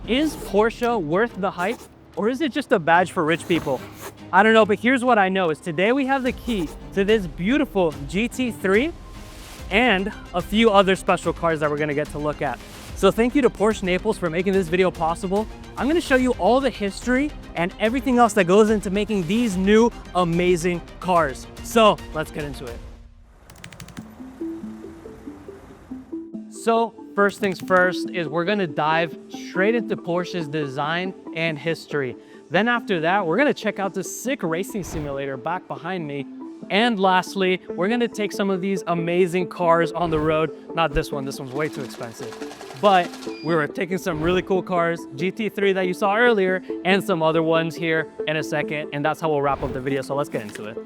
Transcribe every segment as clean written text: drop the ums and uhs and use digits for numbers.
Is Porsche worth the hype, or is it just a badge for rich people? I don't know, but here's what I know is today we have the key to this beautiful GT3 and a few other special cars that we're gonna get to look at. So thank you to Porsche Naples for making this video possible. I'm gonna show you all the history and everything else that goes into making these new amazing cars. So let's get into it. So first things first is we're gonna dive straight into Porsche's design and history. Then after that, we're gonna check out this sick racing simulator back behind me. And lastly, we're gonna take some of these amazing cars on the road. Not this one's way too expensive. But we were taking some really cool cars, GT3 that you saw earlier, and some other ones here in a second. And that's how we'll wrap up the video, so let's get into it.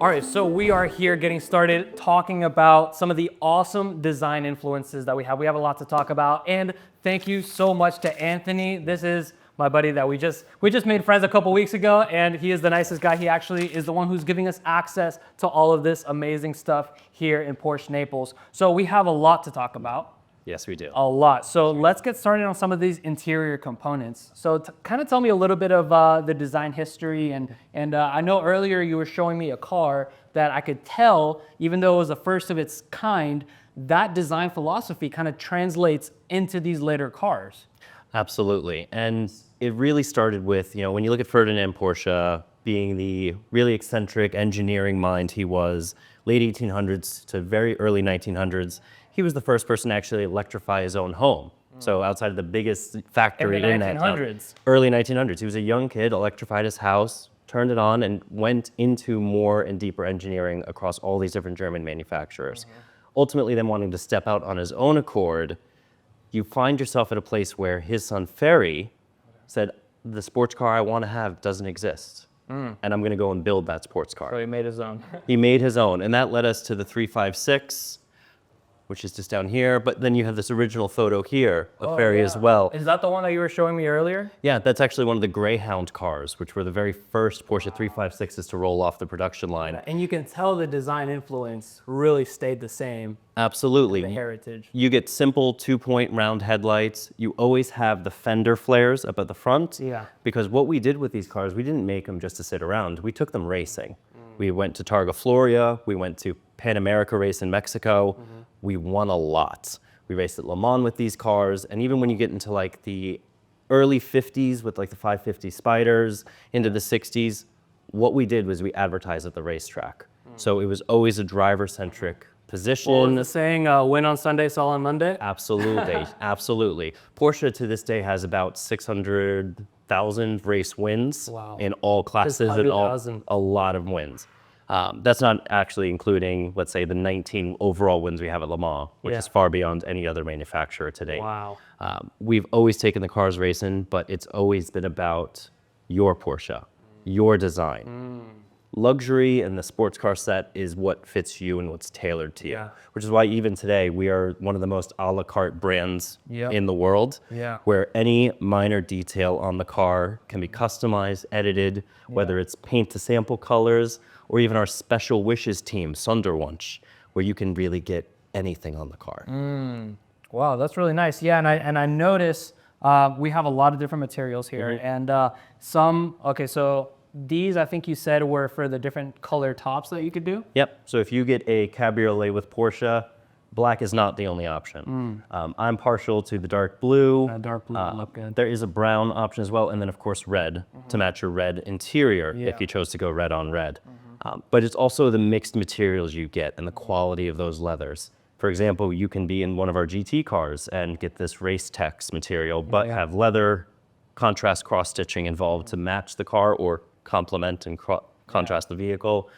All right, so we are here getting started talking about some of the awesome design influences that we have. We have a lot to talk about, and thank you so much to Anthony. This is my buddy that we just made friends a couple weeks ago, and he is the nicest guy. He actually is the one who's giving us access to all of this amazing stuff here in Porsche Naples. So we have a lot to talk about. Yes, we do. A lot. So let's get started on some of these interior components. So kind of tell me a little bit of the design history. And I know earlier you were showing me a car that I could tell, even though it was the first of its kind, that design philosophy kind of translates into these later cars. Absolutely. And it really started with, when you look at Ferdinand Porsche being the really eccentric engineering mind he was, late 1800s to very early 1900s, he was the first person to actually electrify his own home. So outside of the biggest factory in that town, early 1900s, he was a young kid, electrified his house, turned it on, and went into more and deeper engineering across all these different German manufacturers. Ultimately, then wanting to step out on his own accord, you find yourself at a place where his son Ferry said, the sports car I want to have doesn't exist. And I'm going to go and build that sports car. So he made his own. He made his own. And that led us to the 356, which is just down here. But then you have this original photo here of Ferry as well. Is that the one that you were showing me earlier? Yeah, that's actually one of the Greyhound cars, which were the very first Porsche 356s to roll off the production line. And you can tell the design influence really stayed the same. Absolutely. The heritage. You get simple 2-point round headlights. You always have the fender flares up at the front. Yeah. Because what we did with these cars, we didn't make them just to sit around. We took them racing. We went to Targa Floria. We went to Pan America race in Mexico. We won a lot. We raced at Le Mans with these cars. And even when you get into like the early 50s with like the 550 Spiders, into the 60s, what we did was we advertised at the racetrack. So it was always a driver-centric position. Well, the saying, win on Sunday, sell on Monday? Absolutely, absolutely. Porsche to this day has about 600,000 race wins in all classes and a lot of wins. That's not actually including, let's say, the 19 overall wins we have at Le Mans, which is far beyond any other manufacturer today. Wow. We've always taken the cars racing, but it's always been about your Porsche, your design. Luxury and the sports car set is what fits you and what's tailored to you, which is why even today we are one of the most a la carte brands in the world, where any minor detail on the car can be customized, edited, whether it's paint to sample colors or even our special wishes team, Sonderwunsch, where you can really get anything on the car. Wow, that's really nice. Yeah, and I notice we have a lot of different materials here, and so these, I think you said, were for the different color tops that you could do? Yep. So if you get a cabriolet with Porsche, black is not the only option. I'm partial to the dark blue. Dark blue would look good. There is a brown option as well, and then of course red to match your red interior if you chose to go red on red. But it's also the mixed materials you get and the quality of those leathers. For example, you can be in one of our GT cars and get this Race Tex material, but have leather contrast cross-stitching involved to match the car or complement and contrast the vehicle.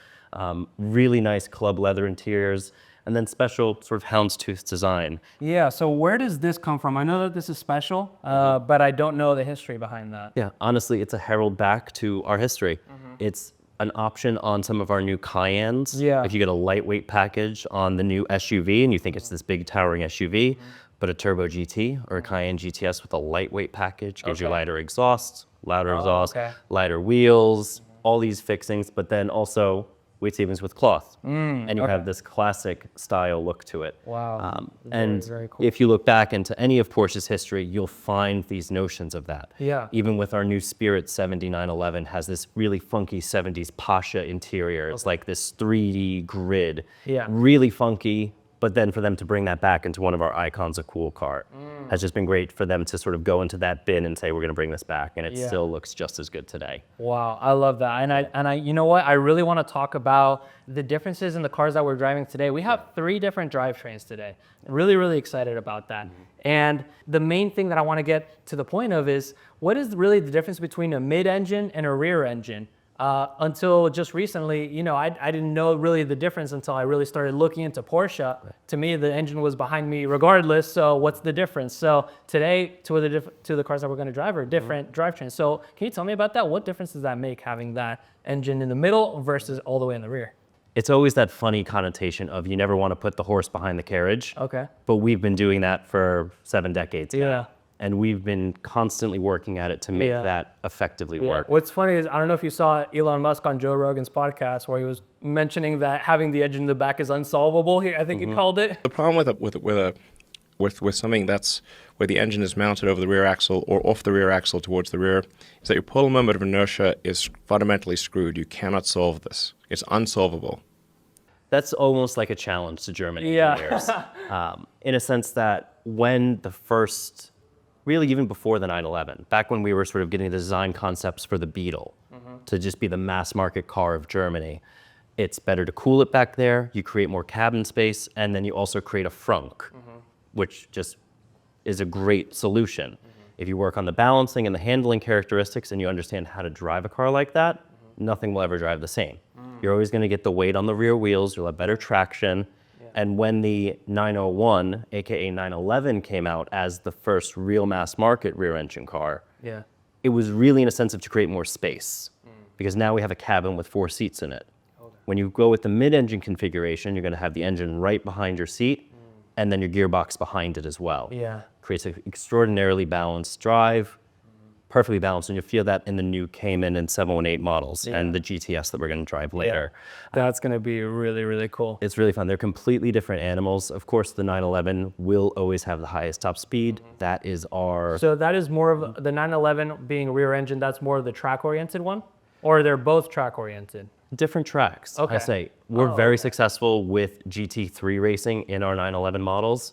Really nice club leather interiors, and then special sort of houndstooth design. Yeah, so where does this come from? I know that this is special, but I don't know the history behind that. Yeah, honestly, it's a herald back to our history. It's an option on some of our new Cayennes. If you get a lightweight package on the new SUV and you think it's this big towering SUV, but a Turbo GT or a Cayenne GTS with a lightweight package gives you lighter exhausts, louder exhaust, lighter wheels, all these fixings, but then also weight savings with cloth. And you have this classic style look to it. Wow. And Very cool. if you look back into any of Porsche's history, you'll find these notions of that. Yeah. Even with our new Spirit 7911 has this really funky 70s Pasha interior. It's like this 3D grid. Yeah. Really funky. But then for them to bring that back into one of our icons, a cool car, has just been great for them to sort of go into that bin and say, we're going to bring this back. And it still looks just as good today. Wow, I love that. And I, you know what? I really want to talk about the differences in the cars that we're driving today. We have 3 different drivetrains today. Really, really excited about that. And the main thing that I want to get to the point of is, what is really the difference between a mid-engine and a rear engine? Until just recently, you know, I didn't know really the difference until I really started looking into Porsche. To me, the engine was behind me regardless, so what's the difference? So today, two of the cars that we're going to drive are different drivetrains. So can you tell me about that? What difference does that make, having that engine in the middle versus all the way in the rear? It's always that funny connotation of you never want to put the horse behind the carriage. Okay. But we've been doing that for 7 decades now. Yeah. And we've been constantly working at it to make that effectively work. What's funny is, I don't know if you saw Elon Musk on Joe Rogan's podcast where he was mentioning that having the engine in the back is unsolvable. I think he called it. The problem with something that's where the engine is mounted over the rear axle or off the rear axle towards the rear is that your pull moment of inertia is fundamentally screwed. You cannot solve this. It's unsolvable. That's almost like a challenge to German Yeah. engineers. In a sense that when the first, really even before the 911, back when we were sort of getting the design concepts for the Beetle to just be the mass market car of Germany, it's better to cool it back there, you create more cabin space, and then you also create a frunk, which just is a great solution. If you work on the balancing and the handling characteristics and you understand how to drive a car like that, nothing will ever drive the same. You're always going to get the weight on the rear wheels, you'll have better traction. And when the 901, aka 911, came out as the first real mass market rear engine car, it was really in a sense of to create more space, because now we have a cabin with 4 seats in it. When you go with the mid-engine configuration, you're going to have the engine right behind your seat, and then your gearbox behind it as well. Creates an extraordinarily balanced drive, perfectly balanced, and you'll feel that in the new Cayman and 718 models and the GTS that we're going to drive later. That's going to be really, really cool. It's really fun. They're completely different animals. Of course, the 911 will always have the highest top speed. That is our... So that is more of the 911 being rear engine, that's more of the track-oriented one? Or they're both track-oriented? Different tracks. Okay. I say we're very successful with GT3 racing in our 911 models.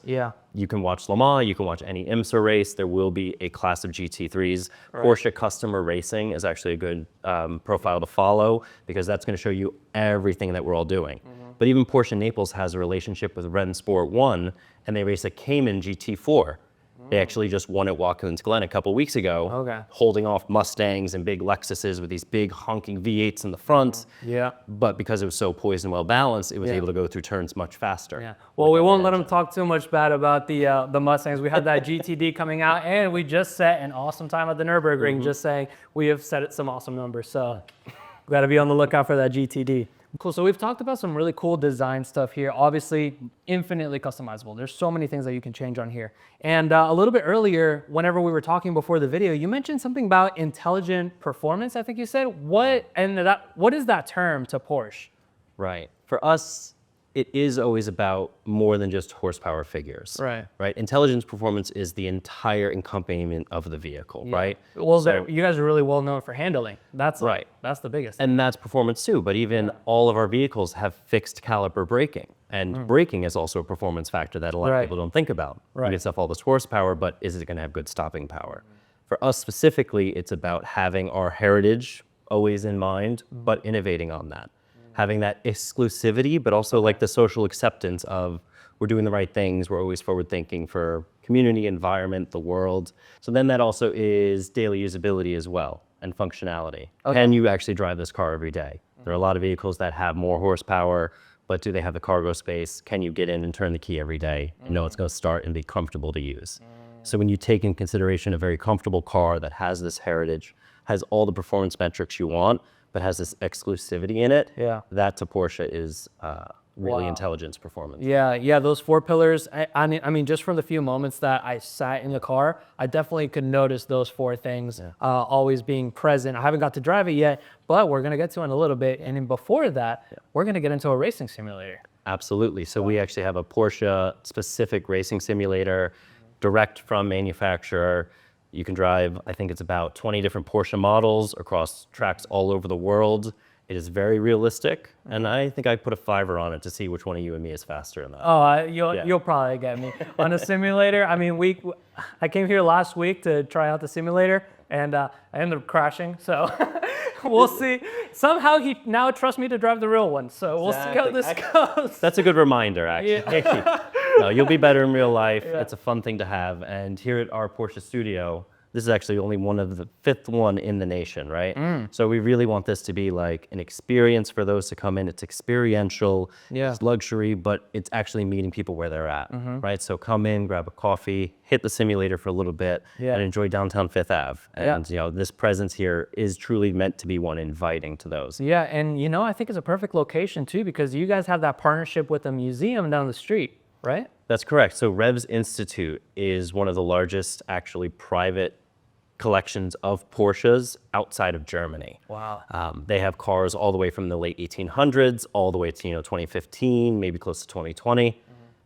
You can watch Le Mans, you can watch any IMSA race. There will be a class of GT3s. Porsche Customer Racing is actually a good profile to follow, because that's going to show you everything that we're all doing. But even Porsche Naples has a relationship with Rennsport 1, and they race a Cayman GT4. They actually just won at Watkins Glen a couple weeks ago, holding off Mustangs and big Lexuses with these big honking V8s in the front. But because it was so poised and well balanced, it was able to go through turns much faster. Well, we won't let them talk too much bad about the Mustangs. We had that GTD coming out, and we just set an awesome time at the Nürburgring. Just saying, we have set some awesome numbers. So we got to be on the lookout for that GTD. Cool, so we've talked about some really cool design stuff here. Obviously, infinitely customizable. There's so many things that you can change on here. And a little bit earlier, whenever we were talking before the video, you mentioned something about intelligent performance, I think you said. What is that term to Porsche? Right. For us, it is always about more than just horsepower figures. Right. Intelligence performance is the entire accompaniment of the vehicle, right? Well, you guys are really well known for handling. That's that's the biggest. And that's performance too, but even all of our vehicles have fixed caliper braking. And braking is also a performance factor that a lot of people don't think about. You can stuff all this horsepower, but is it going to have good stopping power? For us specifically, it's about having our heritage always in mind, but innovating on that. Having that exclusivity, but also like the social acceptance of we're doing the right things, we're always forward thinking for community, environment, the world. So then that also is daily usability as well, and functionality. Can you actually drive this car every day? There are a lot of vehicles that have more horsepower, but do they have the cargo space? Can you get in and turn the key every day and know it's going to start and be comfortable to use? So when you take in consideration a very comfortable car that has this heritage, has all the performance metrics you want, but has this exclusivity in it, that to Porsche is really Wow. intelligence performance. Yeah, those four pillars. I mean, just from the few moments that I sat in the car, I definitely could notice those four things always being present. I haven't got to drive it yet, but we're gonna get to it in a little bit. And then before that, we're gonna get into a racing simulator. Absolutely. So we actually have a Porsche specific racing simulator direct from manufacturer. You can drive, I think it's about 20 different Porsche models across tracks all over the world. It is very realistic, and I think I put a $5 on it to see which one of you and me is faster in that. Oh, you'll probably get me on a simulator. I mean, I came here last week to try out the simulator, and I ended up crashing. So we'll see. Somehow he now trusts me to drive the real one. So we'll see how this goes. That's a good reminder, actually. No, you'll be better in real life. It's a fun thing to have. And here at our Porsche studio, this is actually only one of the 5th one in the nation, right? So we really want this to be like an experience for those to come in. It's experiential, it's luxury, but it's actually meeting people where they're at, right? So come in, grab a coffee, hit the simulator for a little bit, and enjoy downtown 5th Ave. And you know, this presence here is truly meant to be one inviting to those. Yeah, and you know, I think it's a perfect location too, because you guys have that partnership with a museum down the street, right? That's correct. So Revs Institute is one of the largest actually private collections of Porsches outside of Germany. Wow. They have cars all the way from the late 1800s, all the way to 2015, maybe close to 2020.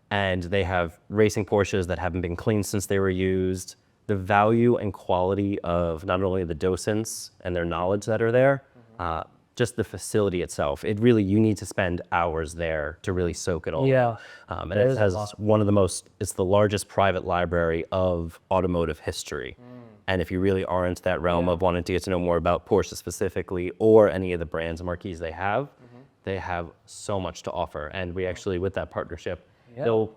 And they have racing Porsches that haven't been cleaned since they were used. The value and quality of not only the docents and their knowledge that are there, just the facility itself. You need to spend hours there to really soak it all. Yeah. And it has it's the largest private library of automotive history. And if you really are into that realm of wanting to get to know more about Porsche specifically, or any of the brands and marquees they have so much to offer. And we actually, with that partnership,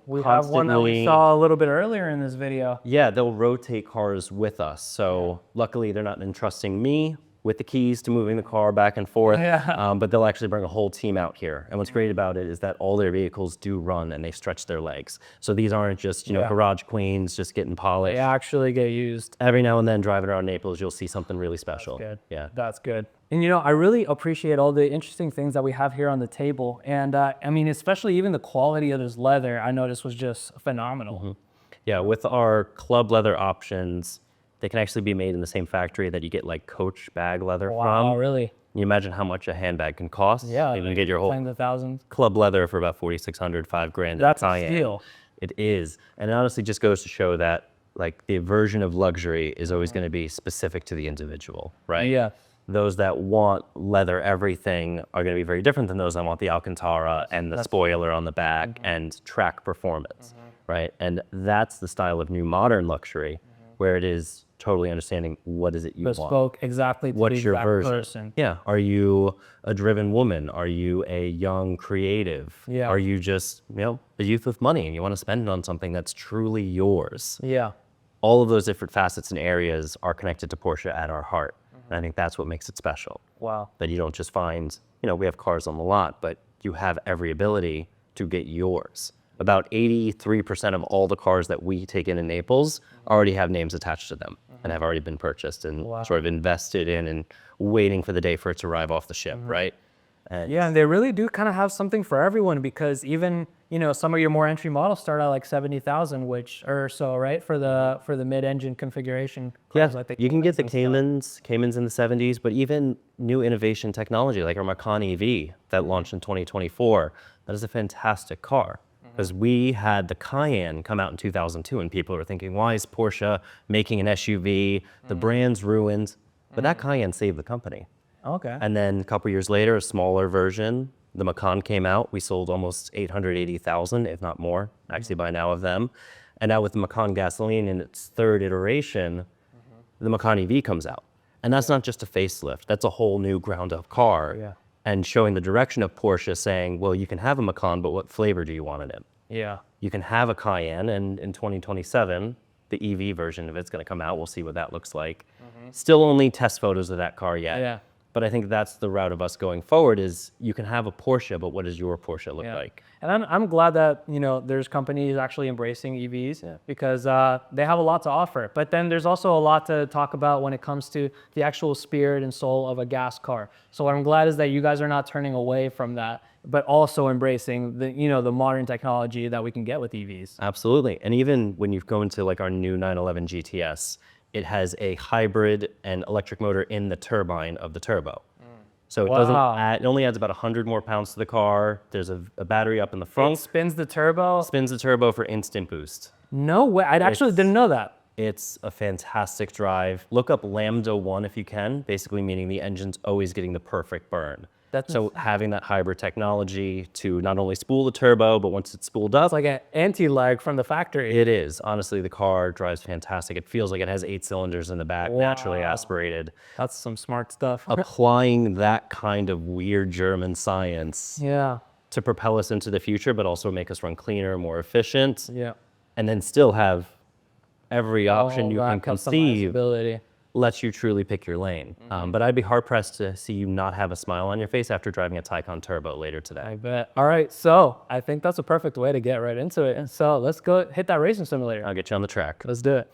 we have one that we saw a little bit earlier in this video. Yeah, they'll rotate cars with us. So luckily they're not entrusting me with the keys to moving the car back and forth, but they'll actually bring a whole team out here. And what's great about it is that all their vehicles do run and they stretch their legs. So these aren't just, garage queens just getting polished. They actually get used. Every now and then driving around Naples, you'll see something really special. That's good. Yeah. That's good. And you know, I really appreciate all the interesting things that we have here on the table. And I mean, especially even the quality of this leather, I noticed was just phenomenal. Yeah, with our club leather options, they can actually be made in the same factory that you get like Coach bag leather from. Wow, really? You imagine how much a handbag can cost? Yeah. You can get your whole Playing the thousands. club leather for about $4,600, $5,000. That's a steal. It is. And it honestly just goes to show that like the version of luxury is always going to be specific to the individual, right? Yeah. Those that want leather everything are going to be very different than those that want the Alcantara and the spoiler on the back and track performance, right? And that's the style of new modern luxury where it is totally understanding what is it you want. Bespoke exactly to What's the your exact version? person. Yeah. Are you a driven woman? Are you a young creative? Yeah. Are you just, a youth with money and you want to spend it on something that's truly yours? Yeah. All of those different facets and areas are connected to Porsche at our heart. And I think that's what makes it special. Wow. That you don't just find, we have cars on the lot, but you have every ability to get yours. About 83% of all the cars that we take in Naples already have names attached to them and have already been purchased and sort of invested in and waiting for the day for it to arrive off the ship, right? And And they really do kind of have something for everyone, because even, some of your more entry models start at like 70,000, or so, right? For the mid-engine configuration. yeah, Like the you can get the Caymans Caymans in the 70s, but even new innovation technology like our Macan EV that launched in 2024, that is a fantastic car. Because we had the Cayenne come out in 2002 and people were thinking, why is Porsche making an SUV? The brand's ruined. But that Cayenne saved the company. Okay. And then a couple years later, a smaller version, the Macan came out. We sold almost 880,000, if not more, actually by now of them. And now with the Macan gasoline in its 3rd iteration, the Macan EV comes out. And that's not just a facelift. That's a whole new ground up car. Yeah. And showing the direction of Porsche saying, well, you can have a Macan, but what flavor do you want it in? Yeah. You can have a Cayenne, and in 2027, the EV version of it's going to come out. We'll see what that looks like. Still only test photos of that car yet. Yeah. But I think that's the route of us going forward is you can have a Porsche, but what does your Porsche look like? And I'm glad that, there's companies actually embracing EVs because they have a lot to offer. But then there's also a lot to talk about when it comes to the actual spirit and soul of a gas car. So what I'm glad is that you guys are not turning away from that, but also embracing the modern technology that we can get with EVs. Absolutely. And even when you go into like our new 911 GTS, it has a hybrid and electric motor in the turbine of the turbo. So it doesn't add, it only adds about 100 more pounds to the car. There's a battery up in the front. It spins the turbo? Spins the turbo for instant boost. No way, I actually didn't know that. It's a fantastic drive. Look up Lambda 1 if you can, basically meaning the engine's always getting the perfect burn. So having that hybrid technology to not only spool the turbo, but once it's spooled up. It's like an anti-lag from the factory. It is. Honestly, the car drives fantastic. It feels like it has 8 cylinders in the back, naturally aspirated. That's some smart stuff. Applying that kind of weird German science to propel us into the future, but also make us run cleaner, more efficient, and then still have every option you can conceive. Lets you truly pick your lane. But I'd be hard-pressed to see you not have a smile on your face after driving a Taycan Turbo later today. I bet. All right, so I think that's a perfect way to get right into it. And so let's go hit that racing simulator. I'll get you on the track. Let's do it.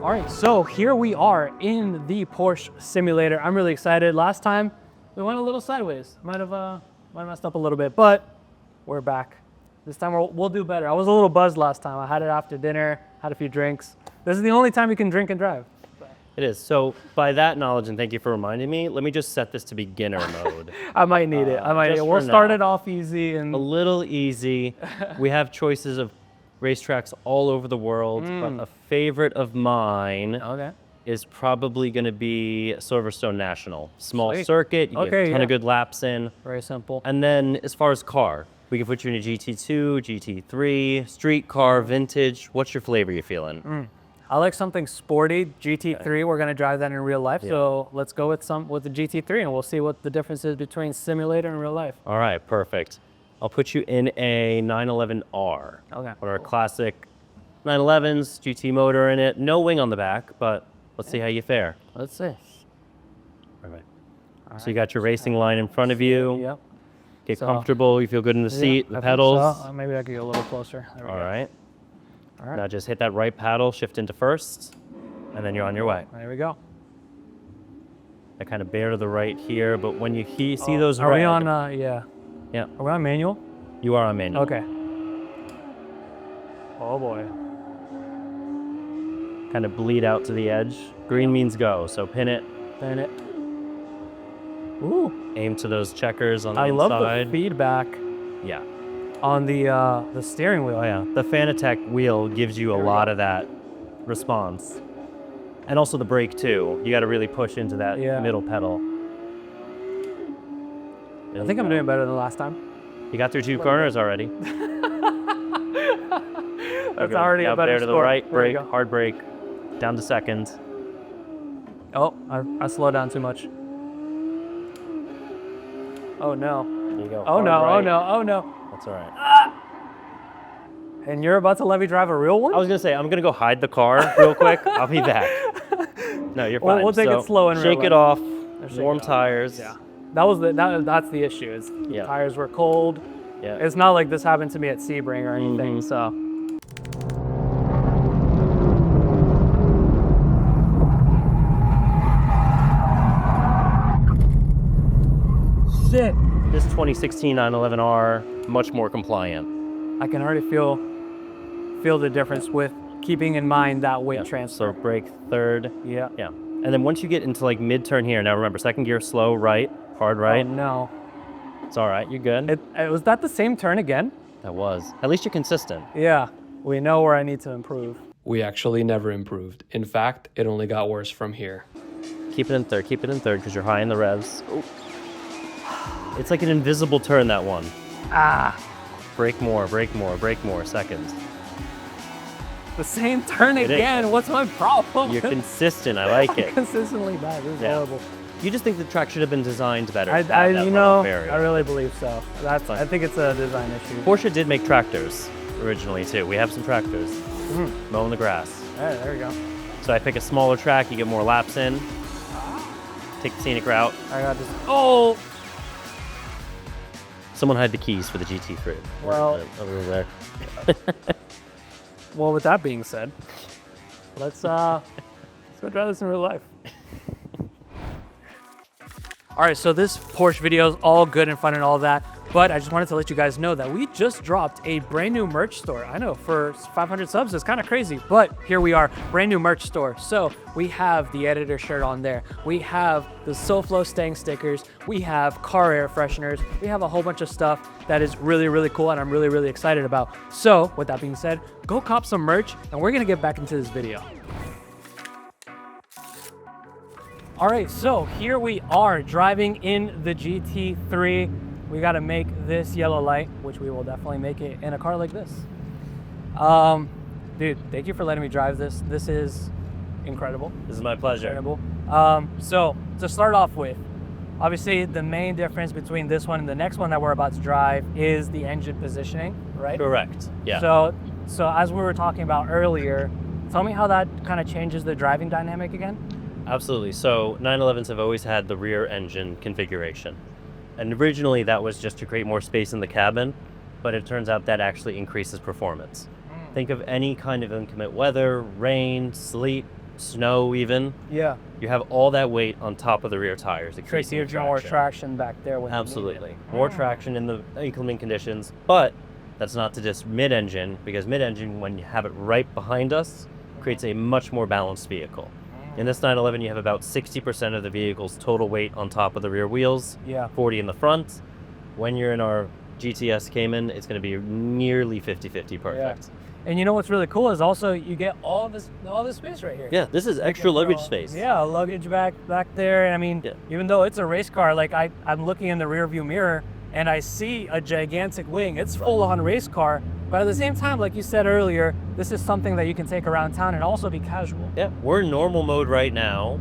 All right, so here we are in the Porsche simulator. I'm really excited. Last time we went a little sideways. Might have messed up a little bit, but we're back. This time we'll do better. I was a little buzzed last time. I had it after dinner, had a few drinks. This is the only time you can drink and drive. It is. So by that knowledge, and thank you for reminding me, let me just set this to beginner mode. I might need it. I might need it. We'll start it off easy and a little easy. We have choices of racetracks all over the world, but a favorite of mine is probably going to be Silverstone National. Small circuit, you get a ton of good laps in. Very simple. And then as far as car, we can put you in a GT2, GT3, street car, vintage. What's your flavor you feeling? I like something sporty. GT3, we're going to drive that in real life. So let's go with the GT3 and we'll see what the difference is between simulator and real life. All right, perfect. I'll put you in a 911R. Okay. What are classic 911s, GT motor in it. No wing on the back, but let's see how you fare. Let's see. All right. So you got your racing line in front of you. Yep. Get comfortable. You feel good in the seat, the pedals. So. Maybe I could get a little closer. There we go. All right. All right. Now just hit that right paddle, shift into first, and then you're on your way. There we go. I kind of bear to the right here, but when you see those Are red, we on, yeah. Yeah. Are we on manual? You are on manual. Okay. Oh boy. Kind of bleed out to the edge. Green means go, so pin it. Pin it. Ooh. Aim to those checkers on the I inside. love the feedback. Yeah. On the steering wheel. Oh yeah. The Fanatec wheel gives you a lot of that response. And also the brake too. You got to really push into that middle pedal. I think I'm doing better than last time. You got through 2 corners already. That's already a better there to the score. right, brake, hard brake, down to second. Oh, I slowed down too much. Oh no. There you go. Oh no, right. oh no, oh no. That's all right. And you're about to let me drive a real one? I was gonna say, I'm gonna go hide the car real quick. I'll be back. No, you're fine. We'll take it slow and shake it off. Warm tires. Yeah. That's the issue. Is the tires were cold. Yeah. It's not like this happened to me at Sebring or anything. So. Shit. This 2016 911R, much more compliant. I can already feel the difference with keeping in mind that weight transfer. So brake third. Yeah. Yeah. And then once you get into like mid-turn here, now remember, second gear slow right, hard right. Oh no. It's all right, you're good. Was that the same turn again? That was. At least you're consistent. Yeah. We know where I need to improve. We actually never improved. In fact, it only got worse from here. Keep it in third because you're high in the revs. Ooh. It's like an invisible turn, that one. Brake more, seconds. The same turn again. What's my problem? You're consistent. I like it. Consistently bad. This is horrible. You just think the track should have been designed better. to have I that you know, runoff area. I really believe so. That's Fine. I think it's a design issue. Porsche did make tractors originally too. We have some tractors mowing the grass. Hey, there you go. So I pick a smaller track, you get more laps in, take the scenic route. I got this. Oh, Someone had the keys for the GT3. Well- Over there. well. With that being said, let's go try this in real life. All right, so this Porsche video is all good and fun and all that, but I just wanted to let you guys know that we just dropped a brand new merch store. I know for 500 subs, it's kind of crazy, but here we are, brand new merch store. So we have the editor shirt on there. We have the soflostang stickers. We have car air fresheners. We have a whole bunch of stuff that is really, really cool and I'm really, really excited about. So with that being said, go cop some merch and we're gonna get back into this video. All right, so here we are driving in the GT3. We got to make this yellow light, which we will definitely make it in a car like this. Dude, thank you for letting me drive this. This is incredible. This is my pleasure. Incredible. So to start off with, obviously the main difference between this one and the next one that we're about to drive is the engine positioning, right? Correct. Yeah. So as we were talking about earlier, tell me how that kind of changes the driving dynamic again. Absolutely. So 911s have always had the rear engine configuration. And originally that was just to create more space in the cabin, but it turns out that actually increases performance. Think of any kind of inclement weather, rain, sleet, snow even. Yeah. You have all that weight on top of the rear tires. It creates Tracy, you're more traction back there. When Absolutely. More traction in the inclement conditions, but that's not to diss mid-engine, because mid-engine, when you have it right behind us, creates a much more balanced vehicle. In this 911, you have about 60% of the vehicle's total weight on top of the rear wheels, Yeah. 40 in the front. When you're in our GTS Cayman, it's going to be nearly 50-50 perfect. And you know what's really cool is also you get all this space right here. Yeah, this is extra luggage space. Yeah, luggage back there. And I mean, Yeah. even though it's a race car, like I'm looking in the rear view mirror and I see a gigantic wing. It's full on race car. But at the same time, like you said earlier, this is something that you can take around town and also be casual. Yeah, we're in normal mode right now.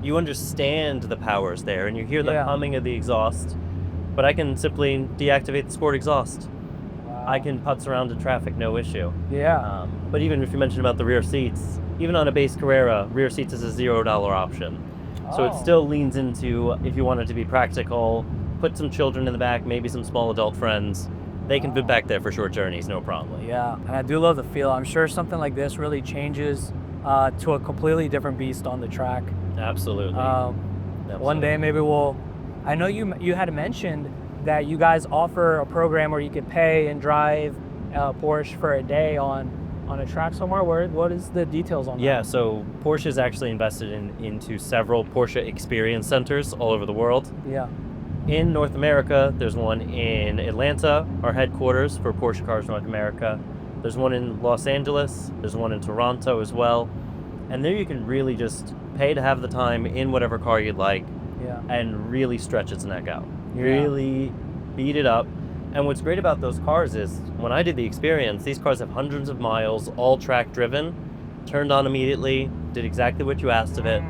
You understand the powers there, and you hear the Yeah. humming of the exhaust, but I can simply deactivate the sport exhaust. Wow. I can putz around in traffic, no issue. Yeah. But even if you mentioned about the rear seats, even on a base Carrera, rear seats is a $0 option. So it Oh. still leans into, if you wanted to be practical, put some children in the back, maybe some small adult friends. They can fit back there for short journeys, no problem. Yeah, and I do love the feel. I'm sure something like this really changes to a completely different beast on the track. Absolutely. One day maybe I know you had mentioned that you guys offer a program where you could pay and drive Porsche for a day on a track somewhere. What is the details on that? Yeah, so Porsche is actually invested into several Porsche experience centers all over the world. Yeah. In North America, there's one in Atlanta, our headquarters for Porsche Cars North America. There's one in Los Angeles. There's one in Toronto as well. And there you can really just pay to have the time in whatever car you'd like Yeah. and really stretch its neck out. Yeah. Really beat it up. And what's great about those cars is when I did the experience, these cars have hundreds of miles, all track driven, turned on immediately, did exactly what you asked of it,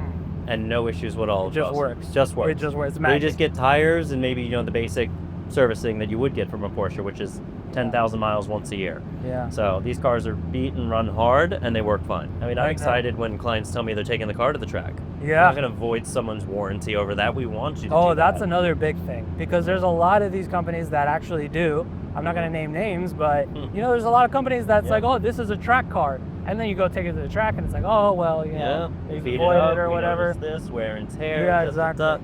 and no issues at all. It just works. Just works. It just works. It's You magic. just get tires and maybe the basic servicing that you would get from a Porsche, which is 10,000 miles once a year. Yeah. So these cars are beat and run hard, and they work fine. I mean, I'm Like that. excited when clients tell me they're taking the car to the track. Yeah. We're not going to void someone's warranty over that. We want you to Oh, do that's that. another big thing because there's a lot of these companies that actually do. I'm not going to name names, but there's a lot of companies that's like, oh, this is a track car, and then you go take it to the track, and it's like, oh, well, Yeah, you beat void up, it or we whatever. notice this, wear and tear. Yeah, da, da, exactly. da.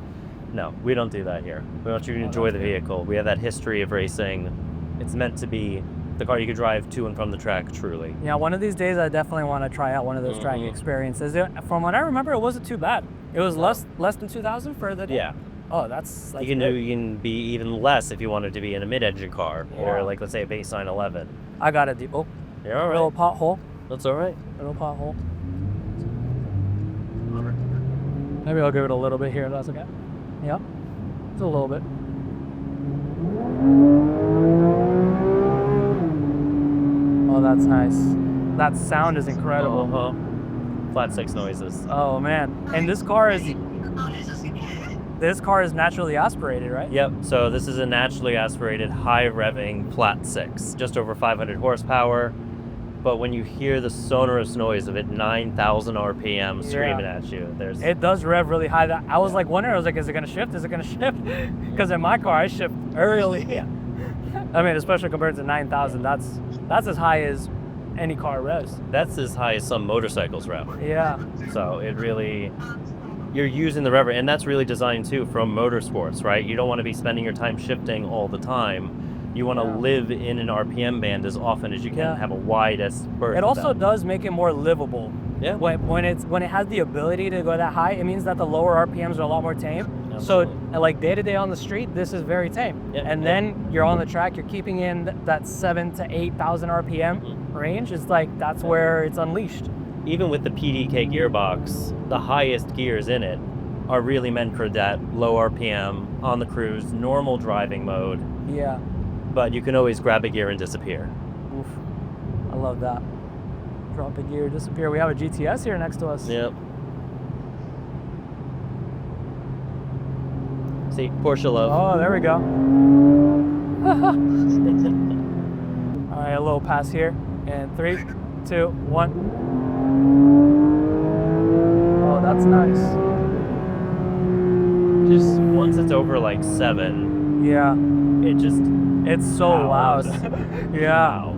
No, we don't do that here. We want you to enjoy the vehicle. We have that history of racing. It's meant to be the car you could drive to and from the track, truly. Yeah, one of these days I definitely want to try out one of those track experiences. From what I remember, it wasn't too bad. It was less than 2,000 for the day. Yeah. Oh, that's You can be even less if you wanted to be in a mid-engine car, or Yeah. like let's say a base 911. I got a deep. Oh, You're all little right. pothole. That's all right. Little pothole. Maybe I'll give it a little bit here. If that's okay. Yeah, just a little bit. Oh, that's nice. That sound is incredible. Flat six noises. Oh man, and this car is this car is naturally aspirated, right? Yep, so this is a naturally aspirated, high revving flat six, just over 500 horsepower. But when you hear the sonorous noise of it, 9,000 RPM screaming at you, it does rev really high. I was like wondering, I was like, is it gonna shift? Is it gonna shift? Because in my car, I shift early. Yeah. I mean, especially compared to 9,000, that's as high as any car revs. That's as high as some motorcycles rev. Yeah. So it really, you're using the rev, and that's really designed too from motorsports, right? You don't want to be spending your time shifting all the time. You want to live in an RPM band as often as you can, have a widest berth. It also does make it more livable. Yeah. When it has the ability to go that high, it means that the lower RPMs are a lot more tame. Absolutely. So like day to day on the street, this is very tame. Yeah. And then you're on the track, you're keeping in that 7,000 to 8,000 RPM range. It's like that's where it's unleashed. Even with the PDK gearbox, the highest gears in it are really meant for that low RPM on the cruise, normal driving mode. Yeah. But you can always grab a gear and disappear. Oof. I love that. Drop a gear, disappear. We have a GTS here next to us. Yep. See, Porsche love. Oh, there we go. All right, a little pass here. And 3, 2, 1. Oh, that's nice. Just once it's over like 7, Yeah. It's so Loud. loud. Yeah. wow.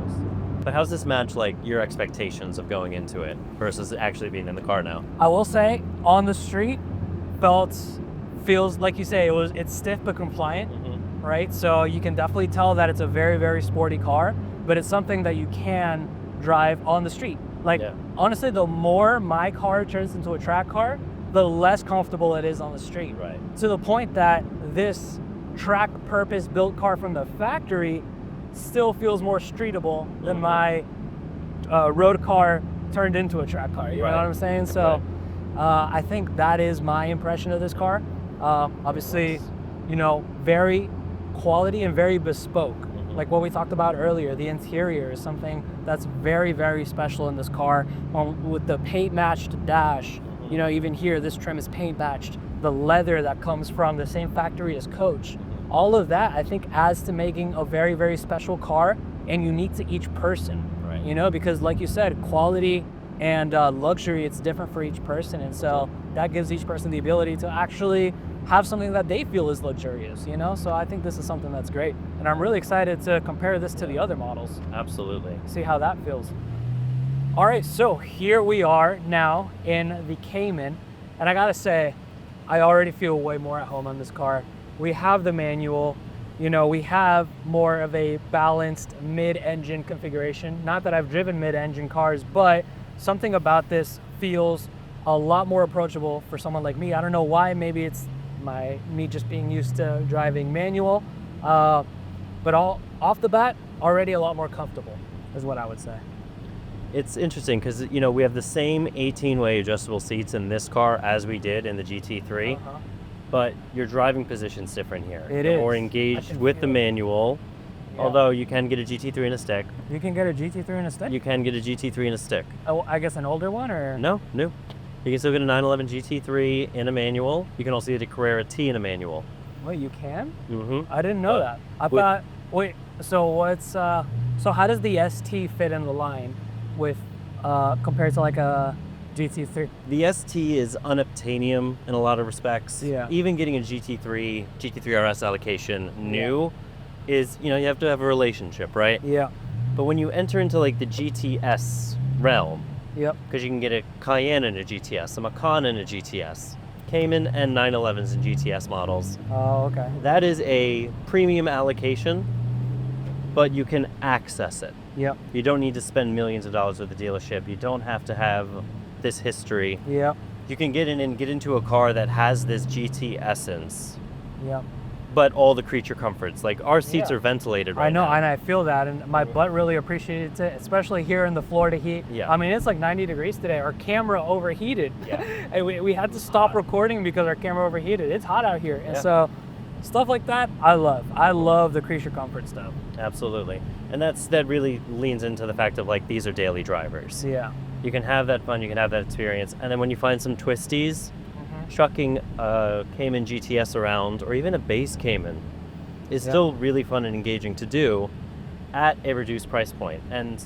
But how's this match like your expectations of going into it versus actually being in the car now? I will say, on the street, feels like you say, it's stiff but compliant, right? So you can definitely tell that it's a very, very sporty car, but it's something that you can drive on the street. Like, honestly, the more my car turns into a track car, the less comfortable it is on the street. Right. To the point that this track purpose built car from the factory still feels more streetable than my road car turned into a track car. You know what I'm saying? So I think that is my impression of this car. Obviously, you know, very quality and very bespoke. Like what we talked about earlier, the interior is something that's very, very special in this car. With the paint matched dash, you know, even here, this trim is paint matched. The leather that comes from the same factory as Coach. All of that, I think, adds to making a very, very special car and unique to each person. Right. You know, because like you said, quality and luxury, it's different for each person. And so that gives each person the ability to actually have something that they feel is luxurious, you know? So I think this is something that's great. And I'm really excited to compare this to the other models. Absolutely. See how that feels. All right, so here we are now in the Cayman. And I gotta say, I already feel way more at home on this car. We have the manual, you know, we have more of a balanced mid-engine configuration. Not that I've driven mid-engine cars, but something about this feels a lot more approachable for someone like me. I don't know why, maybe it's me just being used to driving manual, but off the bat, already a lot more comfortable is what I would say. It's interesting because, you know, we have the same 18-way adjustable seats in this car as we did in the GT3, but your driving position's different here. It You're is. more engaged with the manual, although you can get a GT3 in a stick. You can get a GT3 in a stick? You can get a GT3 in a stick. Oh, I guess an older one, or? No, new. You can still get a 911 GT3 in a manual. You can also get a Carrera T in a manual. Wait, you can? Mm-hmm. I didn't know that. I thought, wait, so so how does the ST fit in the line with, compared to like a GT3? The ST is unobtainium in a lot of respects. Yeah. Even getting a GT3 RS allocation new is, you know, you have to have a relationship, right? Yeah. But when you enter into like the GTS realm, Yep. because you can get a Cayenne in a GTS, a Macan in a GTS, Cayman and 911s in GTS models. Oh, okay. That is a premium allocation, but you can access it. Yep. You don't need to spend millions of dollars with the dealership. You don't have to have this history. Yep. You can get in and get into a car that has this GT essence, Yep. but all the creature comforts. Like our seats Yeah. are ventilated right I know, now. and I feel that, and my butt really appreciated it, especially here in the Florida heat. Yeah. I mean, it's like 90 degrees today. Our camera overheated. Yeah. And we had to stop recording because our camera overheated. It's hot out here. And so stuff like that, I love. I love the creature comfort stuff. Absolutely. And that really leans into the fact of like, these are daily drivers. Yeah. You can have that fun, you can have that experience. And then when you find some twisties, trucking a Cayman GTS around, or even a base Cayman, is still really fun and engaging to do at a reduced price point. And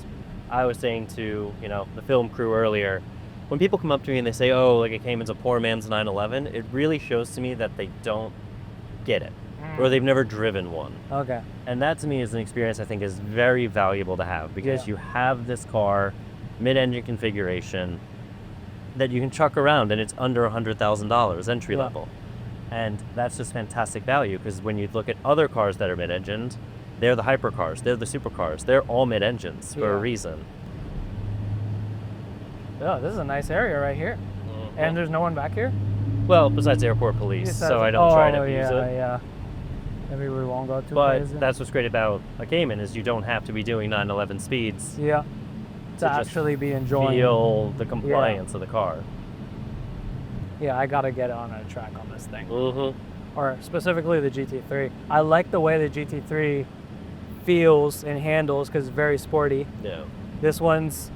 I was saying to, you know, the film crew earlier, when people come up to me and they say, oh, like a Cayman's a poor man's 911, it really shows to me that they don't get it, or they've never driven one. Okay. And that to me is an experience I think is very valuable to have, because you have this car, mid-engine configuration, that you can chuck around, and it's under $100,000 entry level. And that's just fantastic value, because when you look at other cars that are mid-engined, they're the hypercars, they're the supercars, they're all mid-engines for a reason. Oh, this is a nice area right here. And there's no one back here? Well, besides airport police, so I don't try to abuse it. Yeah. Maybe we won't go too But crazy. that's what's great about a Cayman, is you don't have to be doing 911 speeds Yeah. To just actually be enjoying. feel the compliance of the car. Yeah, I gotta get on a track on this thing. Mm-hmm. Or specifically the GT3. I like the way the GT3 feels and handles because it's very sporty. Yeah. This one's,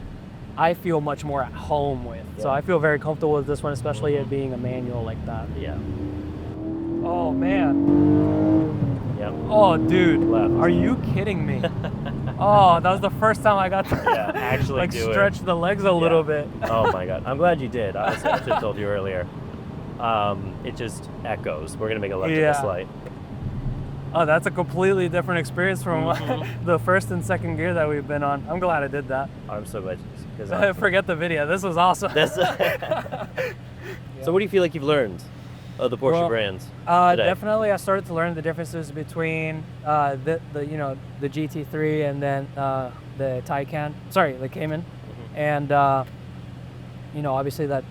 I feel much more at home with. So I feel very comfortable with this one, especially it being a manual like that. Yeah. Oh man. Yep. Oh dude, Left. are you kidding me? Oh, that was the first time I got to actually like do it. stretch the legs a little bit. Oh my God. I'm glad you did. I should have told you earlier. It just echoes. We're going to make a left at this light. Oh, that's a completely different experience from the first and second gear that we've been on. I'm glad I did that. I'm so glad because Forget the video. This was awesome. So what do you feel like you've learned of the Porsche brands today? Definitely, I started to learn the differences between the GT3 and then the Taycan. Sorry, the Cayman, and obviously that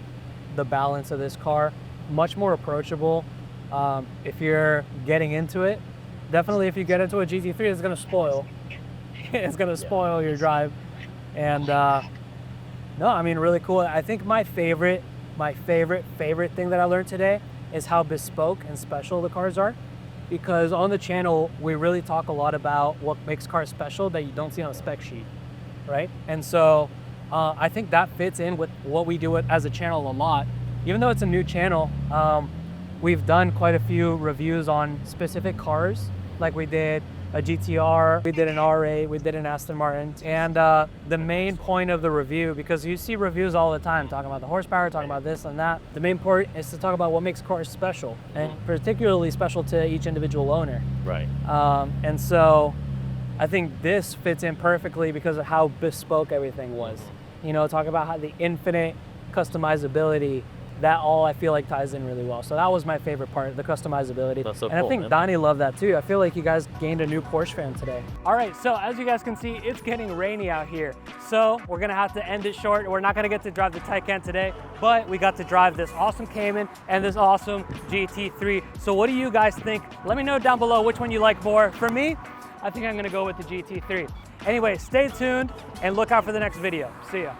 the balance of this car, much more approachable. If you're getting into it, definitely if you get into a GT3, it's gonna spoil. It's gonna spoil your drive, and no, I mean really cool. I think my favorite thing that I learned today is how bespoke and special the cars are, because on the channel we really talk a lot about what makes cars special that you don't see on a spec sheet, right? And so I think that fits in with what we do as a channel a lot. Even though it's a new channel, we've done quite a few reviews on specific cars, like we did a GTR, we did an R8, we did an Aston Martin. And the main point of the review, because you see reviews all the time talking about the horsepower, talking about this and that, the main point is to talk about what makes cars special, and particularly special to each individual owner. Right. And so I think this fits in perfectly because of how bespoke everything was. Talk about how the infinite customizability, that all I feel like ties in really well. So that was my favorite part, the customizability. That's so and cool, I think man. Donnie loved that too. I feel like you guys gained a new Porsche fan today. All right, so as you guys can see, it's getting rainy out here. So we're gonna have to end it short. We're not gonna get to drive the Taycan today, but we got to drive this awesome Cayman and this awesome GT3. So what do you guys think? Let me know down below which one you like more. For me, I think I'm gonna go with the GT3. Anyway, stay tuned and look out for the next video. See ya.